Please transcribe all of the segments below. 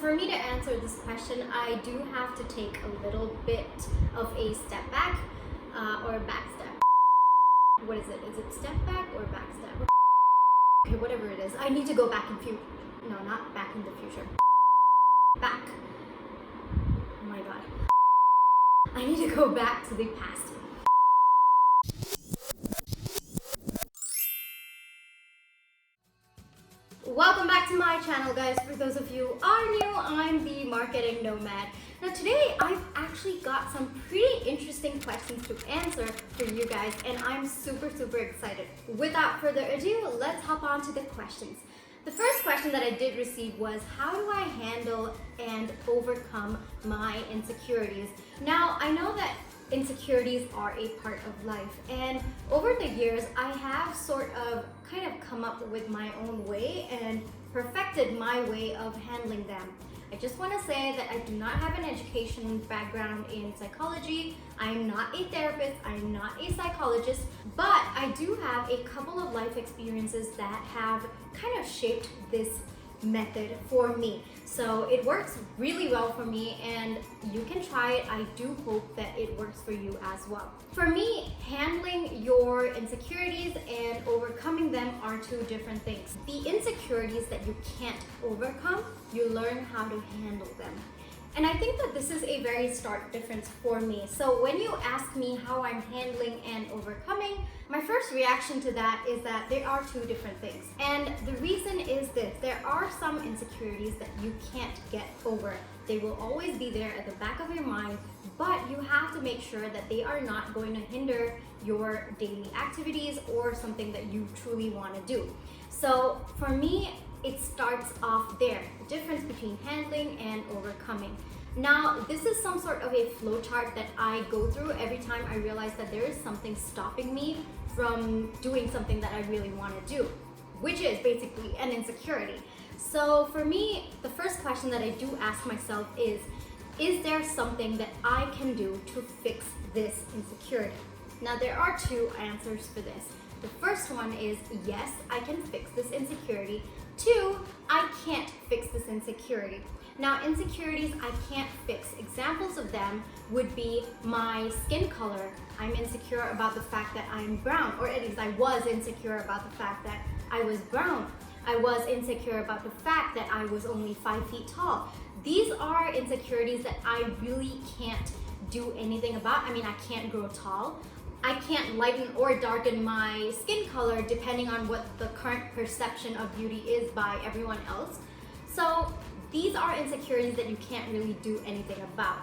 for me to answer this question, I do have to take a little bit of a step back or a back step. What is it? Is it step back or back step? Okay, whatever it is. I need to go back in future. No, not back in the future. Back. Oh my god. I need to go back to the past. Welcome back to my channel, guys. For those of you who are new, I'm the marketing nomad. Now today I've actually got some pretty interesting questions to answer for you guys, and I'm super excited. Without further ado, let's hop on to the questions. The first question that I did receive was, how do I handle and overcome my insecurities? Now, I know that insecurities are a part of life, and over the years I have kind of come up with my own way and perfected my way of handling them. I just want to say that I do not have an education background in psychology. I'm not a therapist, I'm not a psychologist, but I do have a couple of life experiences that have kind of shaped this method for me. So it works really well for me, and you can try it. I do hope that it works for you as well. For me, handling your insecurities and overcoming them are two different things. The insecurities that you can't overcome, you learn how to handle them. And I think that this is a very stark difference for me. So when you ask me how I'm handling and overcoming, my first reaction to that is that there are two different things. And the reason is this: there are some insecurities that you can't get over. They will always be there at the back of your mind, but you have to make sure that they are not going to hinder your daily activities or something that you truly want to do. So for me, it starts off there, the difference between handling and overcoming. Now, this is some sort of a flow chart that I go through every time I realize that there is something stopping me from doing something that I really want to do, which is basically an insecurity. So for me, the first question that I do ask myself is there something that I can do to fix this insecurity? Now, there are two answers for this. The first one is, yes, I can fix this insecurity. Two, I can't fix this insecurity. Now, insecurities I can't fix. Examples of them would be my skin color. I'm insecure about the fact that I'm brown, or at least I was insecure about the fact that I was brown. I was insecure about the fact that I was only 5 feet tall. These are insecurities that I really can't do anything about. I mean, I can't grow tall. I can't lighten or darken my skin color depending on what the current perception of beauty is by everyone else. So these are insecurities that you can't really do anything about.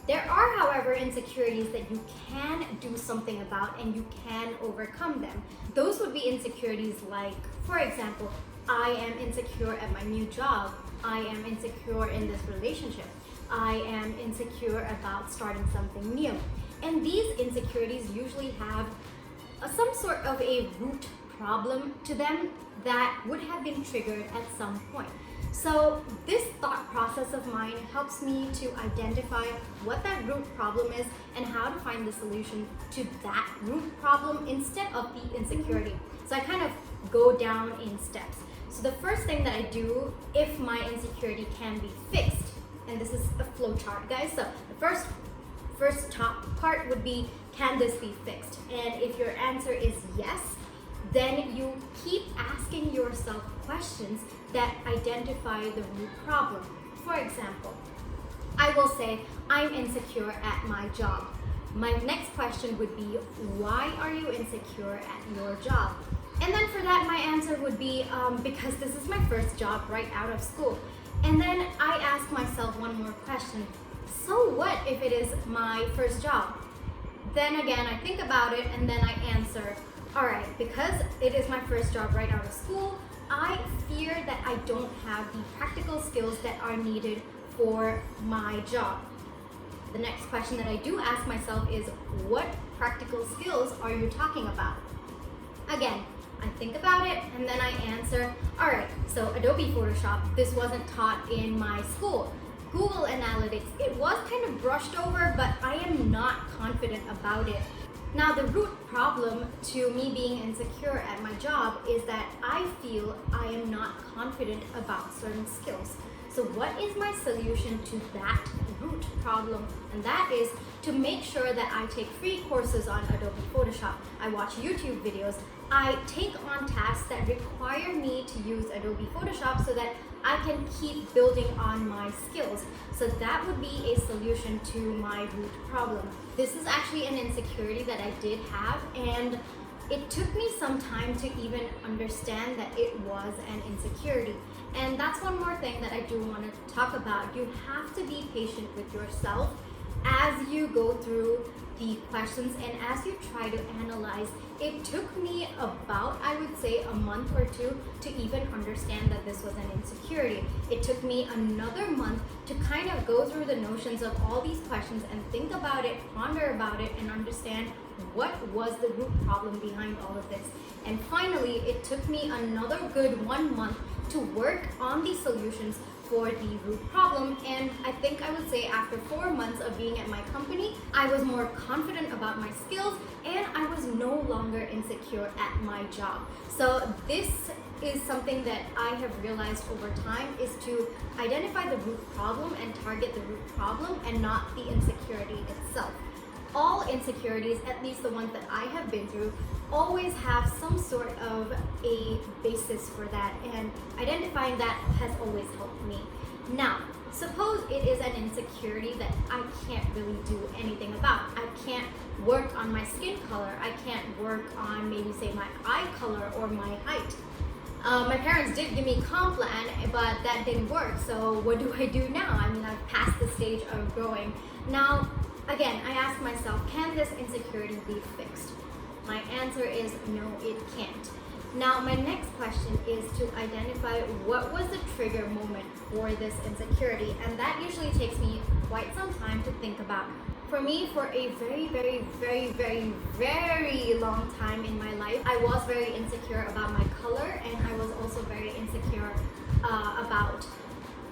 There are, however, insecurities that you can do something about and you can overcome them. Those would be insecurities like, for example, I am insecure at my new job. I am insecure in this relationship. I am insecure about starting something new. And these insecurities usually have some sort of a root problem to them that would have been triggered at some point. So this thought process of mine helps me to identify what that root problem is and how to find the solution to that root problem instead of the insecurity. So I kind of go down in steps. So the first thing that I do, if my insecurity can be fixed, and this is a flow chart, guys. So the first top part would be, can this be fixed? And if your answer is yes, then you keep asking yourself questions that identify the root problem. For example, I will say, I'm insecure at my job. My next question would be, why are you insecure at your job? And then for that, my answer would be, because this is my first job right out of school. And then I ask myself one more question. So what if it is my first job? Then again, I think about it and then I answer, all right, because it is my first job right out of school, I fear that I don't have the practical skills that are needed for my job. The next question that I do ask myself is, what practical skills are you talking about? Again, I think about it and then I answer, all right, so Adobe Photoshop, this wasn't taught in my school. Google Analytics, it was kind of brushed over, but I am not confident about it. Now, the root problem to me being insecure at my job is that I feel I am not confident about certain skills. So what is my solution to that root problem? And that is to make sure that I take free courses on Adobe Photoshop. I watch YouTube videos. I take on tasks that require me to use Adobe Photoshop so that I can keep building on my skills. So that would be a solution to my root problem. This is actually an insecurity that I did have, and it took me some time to even understand that it was an insecurity. And that's one more thing that I do want to talk about. You have to be patient with yourself as you go through the questions and as you try to analyze. It took me about, I would say, a month or two to even understand that this was an insecurity. It took me another month to kind of go through the notions of all these questions and think about it, ponder about it, and understand what was the root problem behind all of this. And finally, it took me another good 1 month to work on the solutions for the root problem. And I think I would say after 4 months of being at my company, I was more confident about my skills and I was no longer insecure at my job. So this is something that I have realized over time, is to identify the root problem and target the root problem and not the insecurity itself. All insecurities, at least the ones that I have been through, always have some sort of a basis for that, and identifying that has always helped me. Now, suppose it is an insecurity that I can't really do anything about. I can't work on my skin color. I can't work on maybe say my eye color or my height. My parents did give me comp plan, but that didn't work. So what do I do now? I mean, I've passed the stage of growing. Now, again, I ask myself, can this insecurity be fixed? My answer is no, it can't. Now, my next question is to identify what was the trigger moment for this insecurity, and that usually takes me quite some time to think about. For me, for a very long time in my life, I was very insecure about my color, and I was also very insecure about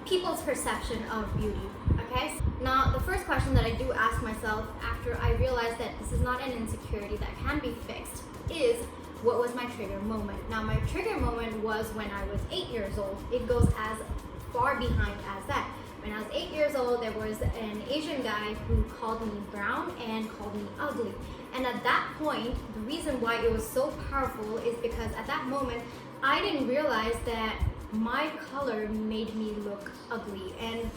people's perception of beauty. Okay, now the first question that I do ask myself after I realize that this is not an insecurity that can be fixed is, what was my trigger moment? Now, my trigger moment was when I was 8 years old. It goes as far behind as that. When I was 8 years old, there was an Asian guy who called me brown and called me ugly. And at that point, the reason why it was so powerful is because at that moment, I didn't realize that my color made me look ugly. And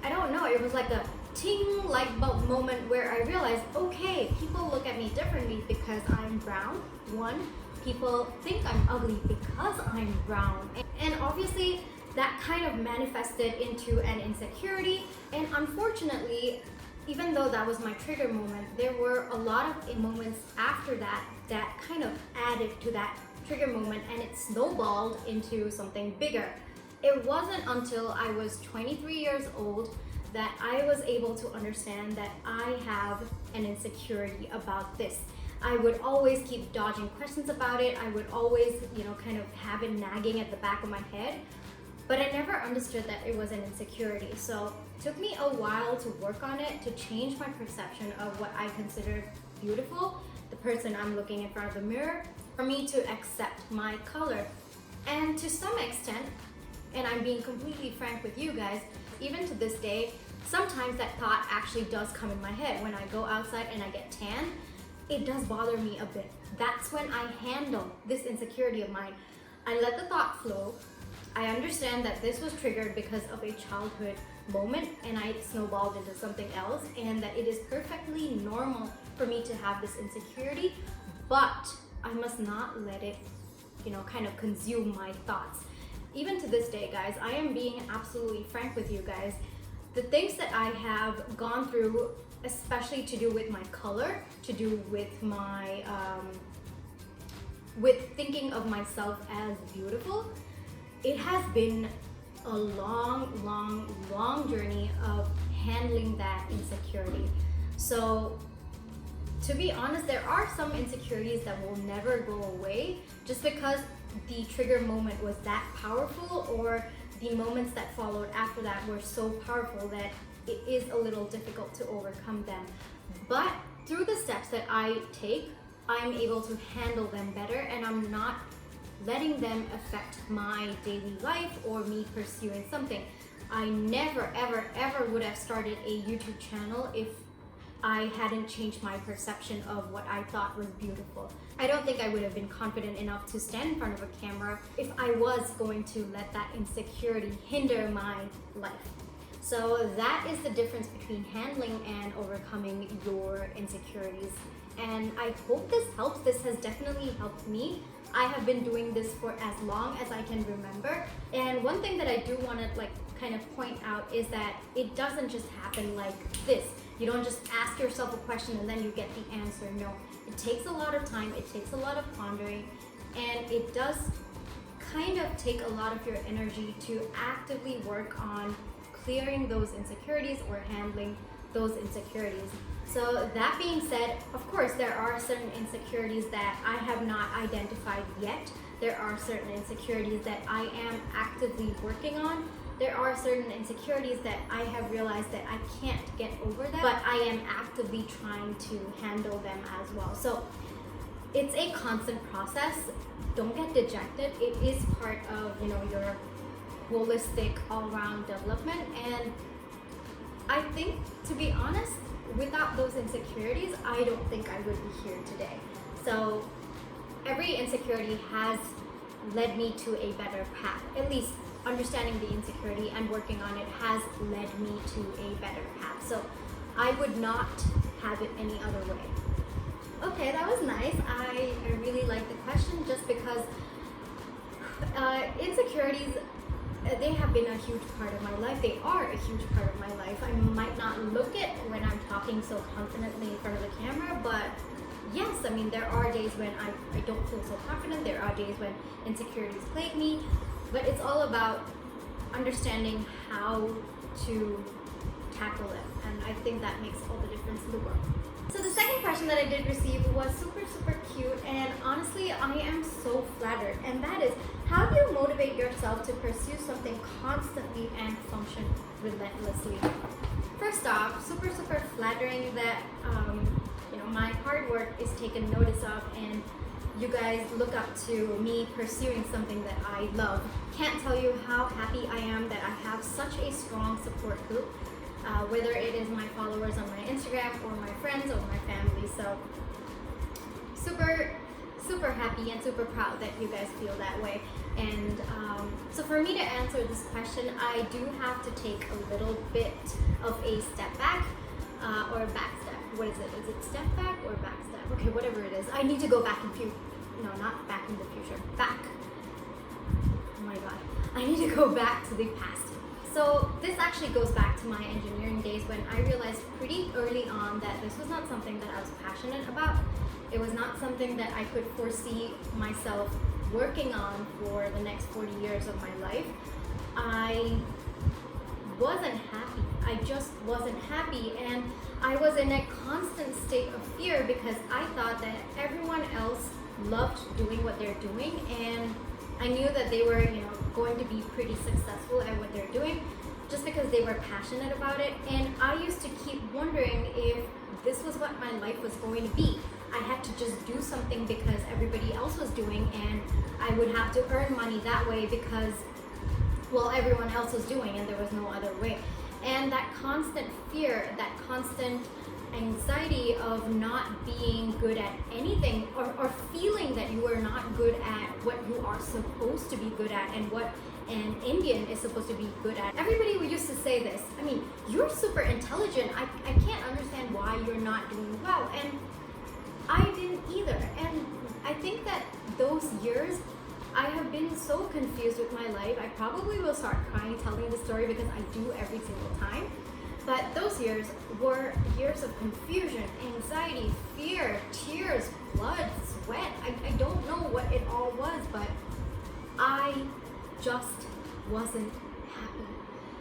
I don't know, it was like a ting light bulb moment where I realized, okay, people look at me differently because I'm brown. One, people think I'm ugly because I'm brown. And obviously, that kind of manifested into an insecurity. And unfortunately, even though that was my trigger moment, there were a lot of moments after that that kind of added to that trigger moment, and it snowballed into something bigger. It wasn't until I was 23 years old that I was able to understand that I have an insecurity about this. I would always keep dodging questions about it. I would always, kind of have it nagging at the back of my head. But I never understood that it was an insecurity. So it took me a while to work on it, to change my perception of what I considered beautiful, the person I'm looking in front of the mirror, for me to accept my color. And to some extent, and I'm being completely frank with you guys, even to this day, sometimes that thought actually does come in my head. When I go outside and I get tan, it does bother me a bit. That's when I handle this insecurity of mine. I let the thought flow. I understand that this was triggered because of a childhood moment and I snowballed into something else, and that it is perfectly normal for me to have this insecurity, but I must not let it, kind of consume my thoughts. Even to this day, guys, I am being absolutely frank with you guys. The things that I have gone through, especially to do with my color, to do with my, with thinking of myself as beautiful, it has been a long journey of handling that insecurity. So to be honest, there are some insecurities that will never go away just because the trigger moment was that powerful, or the moments that followed after that were so powerful that it is a little difficult to overcome them. But through the steps that I take, I'm able to handle them better, and I'm not letting them affect my daily life or me pursuing something. I never, ever, ever would have started a YouTube channel if I hadn't changed my perception of what I thought was beautiful. I don't think I would have been confident enough to stand in front of a camera if I was going to let that insecurity hinder my life. So that is the difference between handling and overcoming your insecurities. And I hope this helps. This has definitely helped me. I have been doing this for as long as I can remember. And one thing that I do want to kind of point out is that it doesn't just happen like this. You don't just ask yourself a question and then you get the answer. No, it takes a lot of time, it takes a lot of pondering, and it does kind of take a lot of your energy to actively work on clearing those insecurities or handling those insecurities. So that being said, of course, there are certain insecurities that I have not identified yet. There are certain insecurities that I am actively working on. There are certain insecurities that I have realized that I can't get over them, but I am actively trying to handle them as well. So it's a constant process. Don't get dejected. It is part of, your holistic all-round development. And I think, to be honest, without those insecurities, I don't think I would be here today. So every insecurity has led me to a better path. At least understanding the insecurity and working on it has led me to a better path. So I would not have it any other way. Okay, that was nice. I really like the question just because insecurities, they have been a huge part of my life. They are a huge part of my life. I might not look it when I'm talking so confidently in front of the camera, but yes, there are days when I don't feel so confident. There are days when insecurities plague me, but it's all about understanding how to tackle it. And I think that makes all the difference in the world. So the second question that I did receive was super, super cute, and honestly, I am so flattered. And that is, how do you motivate yourself to pursue something constantly and function relentlessly? First off, super, super flattering that my hard work is taken notice of, and you guys look up to me pursuing something that I love. Can't tell you how happy I am that I have such a strong support group, whether it is my followers on my Instagram or my friends or my family. So super, super happy and super proud that you guys feel that way. And so for me to answer this question, I do have to take a little bit of a step back or a back step. What is it? Is it step back or back step? Okay, whatever it is. I need to go back in no, not back in the future. Back. Oh my god. I need to go back to the past. So this actually goes back to my engineering days when I realized pretty early on that this was not something that I was passionate about. It was not something that I could foresee myself working on for the next 40 years of my life. I wasn't happy. I just wasn't happy, and I was in a constant state of fear because I thought that everyone else loved doing what they're doing, and I knew that they were, going to be pretty successful at what they're doing just because they were passionate about it. And I used to keep wondering if this was what my life was going to be. I had to just do something because everybody else was doing, and I would have to earn money that way because, well, everyone else was doing and there was no other way. And that constant fear, that constant anxiety of not being good at anything, or feeling that you are not good at what you are supposed to be good at and what an Indian is supposed to be good at. Everybody used to say this. You're super intelligent. I can't understand why you're not doing well. And I didn't either. And I think that those years, I have been so confused with my life. I probably will start crying telling the story because I do every single time. But those years were years of confusion, anxiety, fear, tears, blood, sweat. I don't know what it all was, but I just wasn't happy.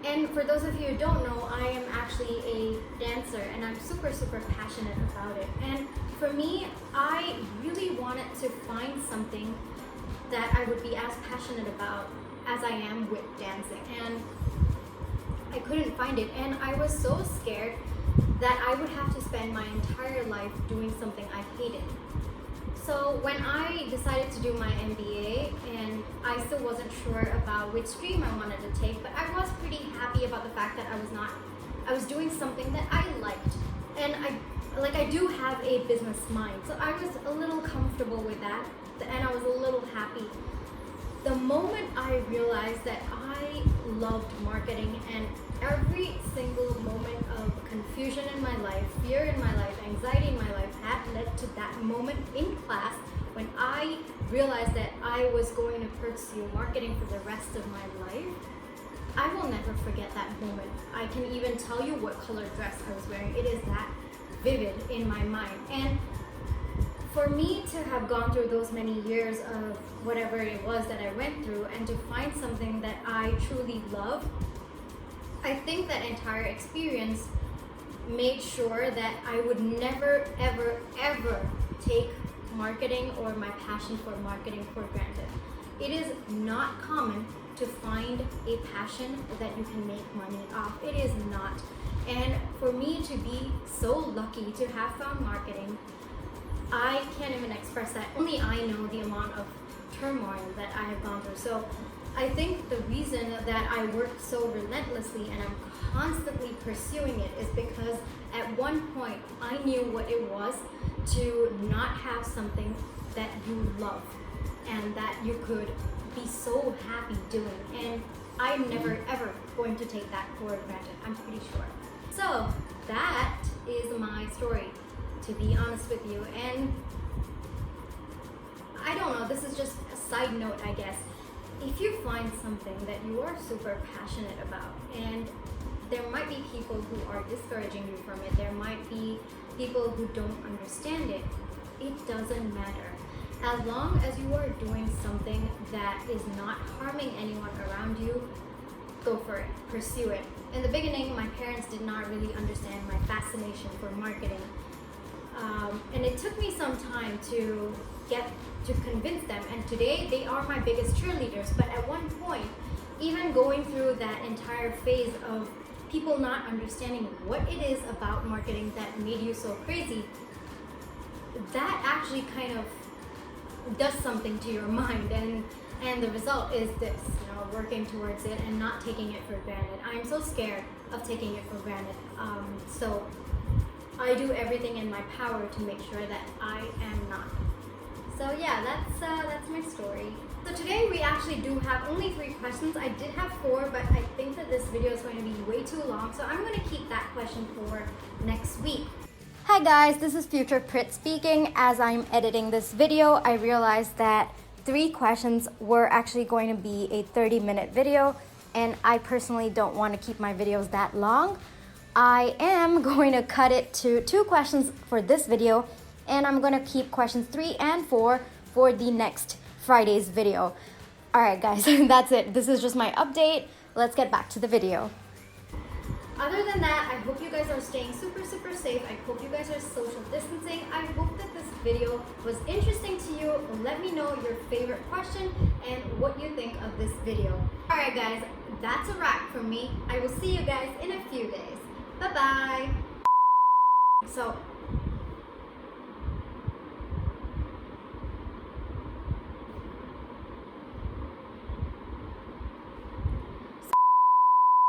And for those of you who don't know, I am actually a dancer, and I'm super, super passionate about it. And for me, I really wanted to find something that I would be as passionate about as I am with dancing. And I couldn't find it, and I was so scared that I would have to spend my entire life doing something I hated. So when I decided to do my MBA, and I still wasn't sure about which stream I wanted to take, but I was pretty happy about the fact that I was doing something that I liked, and I do have a business mind, so I was a little comfortable with that, and I was a little happy. The moment I realized that I loved marketing, and every single moment of confusion in my life, fear in my life, anxiety in my life had led to that moment in class when I realized that I was going to pursue marketing for the rest of my life. I will never forget that moment. I can even tell you what color dress I was wearing. It is that vivid in my mind. And for me to have gone through those many years of whatever it was that I went through and to find something that I truly love, I think that entire experience made sure that I would never, ever, ever take marketing or my passion for marketing for granted. It is not common to find a passion that you can make money off. It is not. And for me to be so lucky to have found marketing, I can't even express that. Only I know the amount of turmoil that I have gone through. So I think the reason that I worked so relentlessly and I'm constantly pursuing it is because at one point I knew what it was to not have something that you love and that you could be so happy doing. And I'm never ever going to take that for granted, I'm pretty sure. So that is my story, to be honest with you. And I don't know, this is just a side note, I guess. If you find something that you are super passionate about, and there might be people who are discouraging you from it, there might be people who don't understand it, it doesn't matter. As long as you are doing something that is not harming anyone around you, go for it, pursue it. In the beginning, my parents did not really understand my fascination for marketing. And it took me some time to get to convince them, and today they are my biggest cheerleaders. But at one point, even going through that entire phase of people not understanding what it is about marketing that made you so crazy, that actually kind of does something to your mind, and the result is this, working towards it and not taking it for granted. I'm so scared of taking it for granted, so I do everything in my power to make sure that I am not. So yeah, that's my story. So today we actually do have only 3 questions. I did have 4, but I think that this video is going to be way too long, so I'm going to keep that question for next week. Hi guys, this is Future Prit speaking. As I'm editing this video, I realized that 3 questions were actually going to be a 30-minute video, and I personally don't want to keep my videos that long. I am going to cut it to 2 questions for this video, and I'm going to keep questions 3 and 4 for the next Friday's video. Alright guys, that's it. This is just my update. Let's get back to the video. Other than that, I hope you guys are staying super safe. I hope you guys are social distancing. I hope that this video was interesting to you. Let me know your favorite question and what you think of this video. Alright guys, that's a wrap from me. I will see you guys in a few days. Bye bye. So